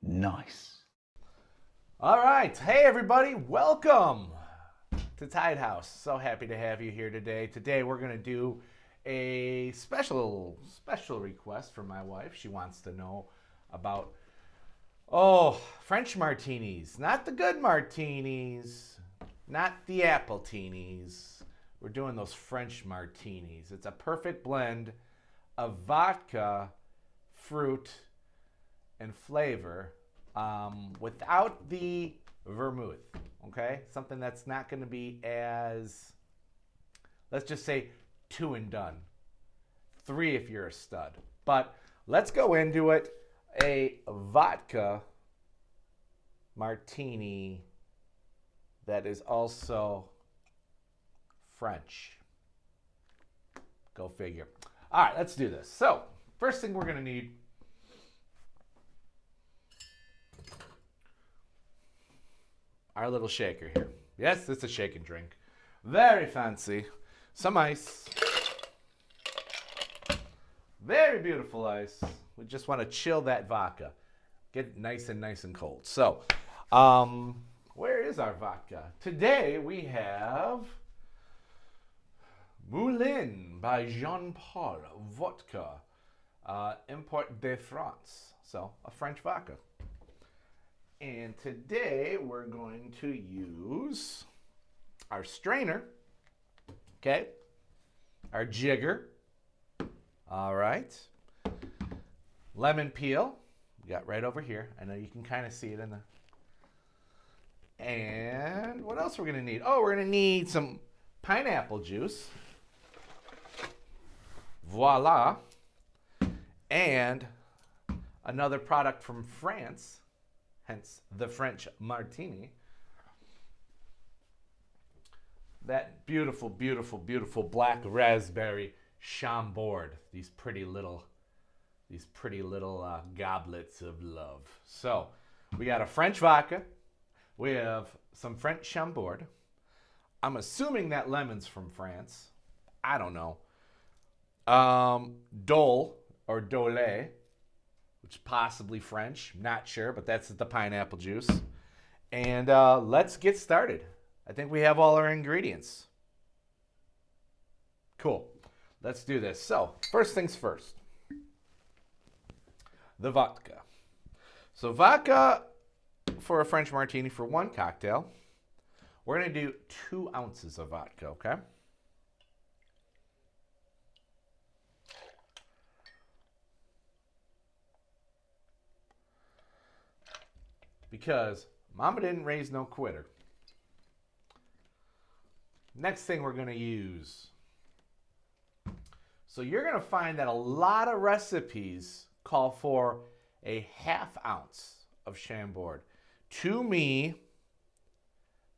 Nice. All right. Hey, everybody. Welcome to Tide House. So happy to have you here today. Today, we're going to do a special request from my wife. She wants to know about, French martinis. Not the good martinis, not the apple-tinis. We're doing those French martinis. It's a perfect blend of vodka, fruit, and flavor without the vermouth, okay? Something that's not going to be as, let's just say, 2 and done. 3 if you're a stud. But let's go into it. A vodka martini that is also French. Go figure. All right, let's do this. So, first thing we're going to need our little shaker here. Yes, it's a shake and drink. Very fancy. Some ice. Very beautiful ice. We just want to chill that vodka. Get it nice and cold. So, where is our vodka? Today we have Moulin by Jean Paul Vodka. Import de France. So, a French vodka. And today we're going to use our strainer, okay, our jigger, all right, lemon peel, we got right over here. I know you can kind of see it in the, and what else we're going to need? Oh, we're going to need some pineapple juice, voila, and another product from France, hence the French Martini. That beautiful, beautiful, beautiful black raspberry Chambord. These pretty little goblets of love. So we got a French vodka. We have some French Chambord. I'm assuming that lemon's from France. I don't know. Dole or Dole, which is possibly French. Not sure, but that's the pineapple juice. And let's get started. I think we have all our ingredients. Cool. Let's do this. So, first things first. The vodka. So, vodka for a French martini for 1 cocktail. We're going to do 2 ounces of vodka, okay? Because mama didn't raise no quitter. Next thing we're going to use. So you're going to find that a lot of recipes call for a 1/2 ounce of Chambord. To me,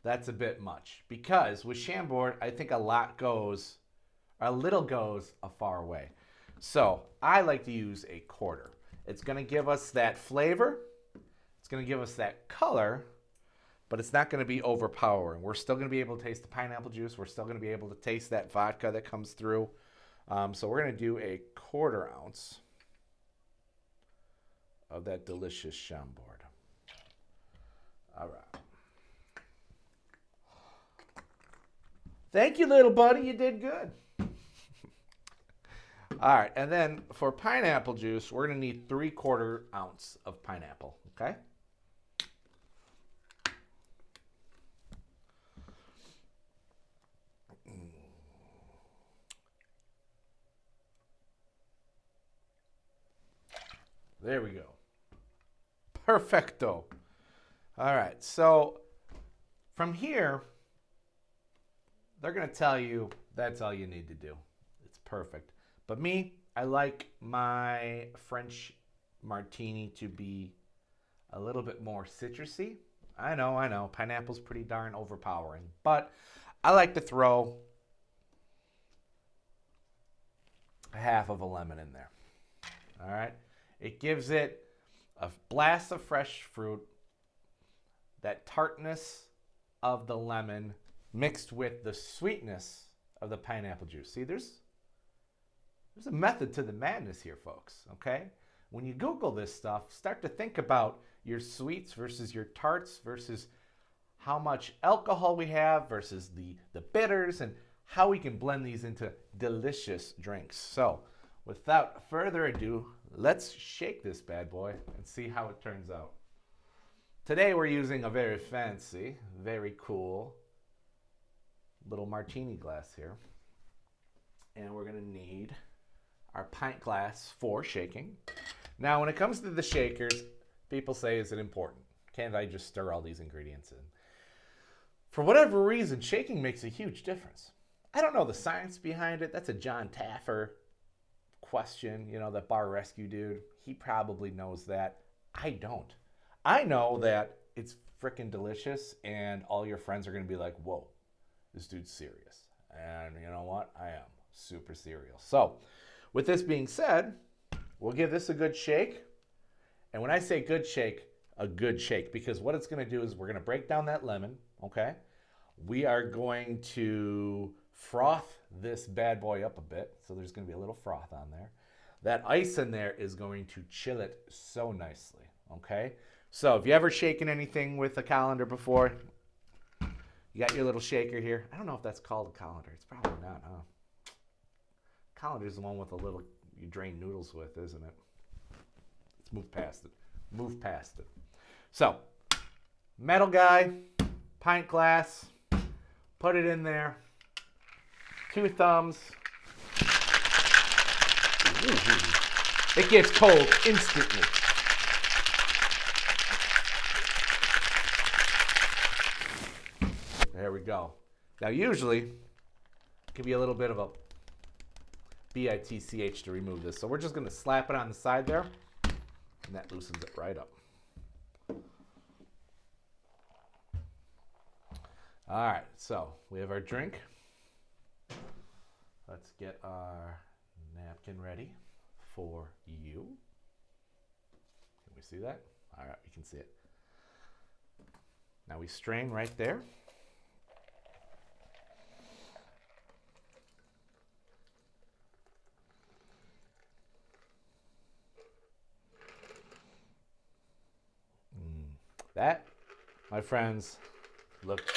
that's a bit much. Because with Chambord, I think a little goes a far way. So I like to use a 1/4. It's going to give us that flavor. It's going to give us that color, but it's not going to be overpowering. We're still going to be able to taste the pineapple juice. We're still going to be able to taste that vodka that comes through. So we're going to do a 1/4 ounce of that delicious Chambord. All right. Thank you, little buddy. You did good. All right. And then for pineapple juice, we're going to need 3/4 ounce of pineapple. Okay? There we go. Perfecto. All right. So from here, they're going to tell you that's all you need to do. It's perfect. But me, I like my French martini to be a little bit more citrusy. I know. Pineapple's pretty darn overpowering. But I like to throw a 1/2 of a lemon in there. All right? It gives it a blast of fresh fruit, that tartness of the lemon mixed with the sweetness of the pineapple juice. See, there's a method to the madness here, folks, okay? when you Google this stuff, start to think about your sweets versus your tarts versus how much alcohol we have versus the bitters and how we can blend these into delicious drinks. So without further ado, let's shake this bad boy and see how it turns out. Today we're using a very fancy, very cool little martini glass here. And we're gonna need our pint glass for shaking. Now when it comes to the shakers, people say, is it important? Can't I just stir all these ingredients in? For whatever reason, shaking makes a huge difference. I don't know the science behind it. That's a John Taffer question, you know, that bar rescue dude. He probably knows that. I don't. I know that it's freaking delicious and all your friends are going to be like, whoa, this dude's serious. And you know what? I am super serious. So with this being said, we'll give this a good shake. And when I say good shake, a good shake, because what it's going to do is we're going to break down that lemon, okay? We are going to froth this bad boy up a bit. So there's going to be a little froth on there. That ice in there is going to chill it so nicely, okay? So if you ever shaken anything with a colander before, you got your little shaker here. I don't know if that's called a colander. It's probably not, huh? Colander is the one with a little, you drain noodles with, isn't it? Let's move past it. Move past it. So, metal guy, pint glass, put it in there. 2 thumbs. Ooh, it gets cold instantly. There we go. Now usually, it can be a little bit of a bitch to remove this. So we're just going to slap it on the side there, and that loosens it right up. All right, so we have our drink. Let's get our napkin ready for you. Can we see that? All right, you can see it. Now we strain right there. That, my friends, looks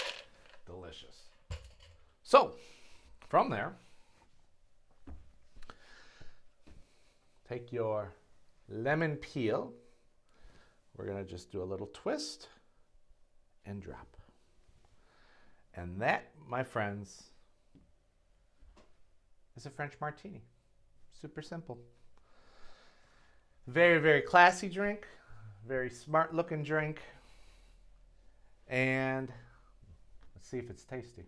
delicious. So, from there, take your lemon peel. We're going to just do a little twist and drop. And that, my friends, is a French Martini. Super simple. Very, very classy drink. Very smart looking drink. And let's see if it's tasty.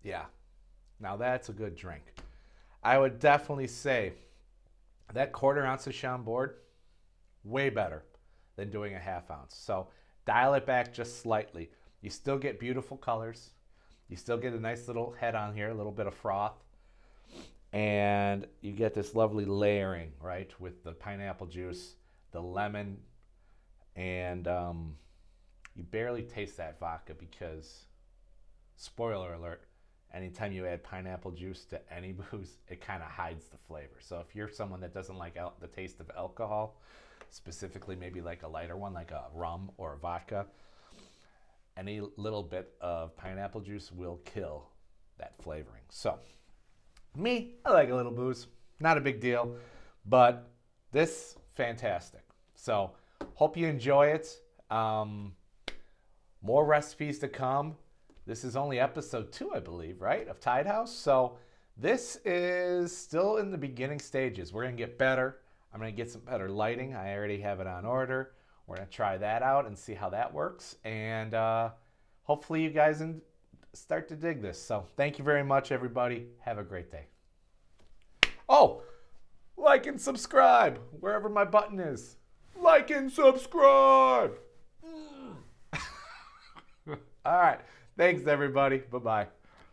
Yeah, now that's a good drink. I would definitely say that 1/4 ounce of Chambord, way better than doing a 1/2 ounce. So dial it back just slightly. You still get beautiful colors. You still get a nice little head on here, a little bit of froth. And you get this lovely layering, right, with the pineapple juice, the lemon, and you barely taste that vodka because, spoiler alert, anytime you add pineapple juice to any booze, it kind of hides the flavor. So if you're someone that doesn't like the taste of alcohol, specifically maybe like a lighter one, like a rum or a vodka, any little bit of pineapple juice will kill that flavoring. So, me, I like a little booze. Not a big deal, but this, fantastic. So, hope you enjoy it. More recipes to come. This is only episode 2, I believe, right, of Tide House. So, this is still in the beginning stages. We're going to get better. I'm going to get some better lighting. I already have it on order. We're going to try that out and see how that works. And hopefully you guys start to dig this. So thank you very much, everybody. Have a great day. Oh, like and subscribe wherever my button is. Like and subscribe. All right. Thanks, everybody. Bye-bye.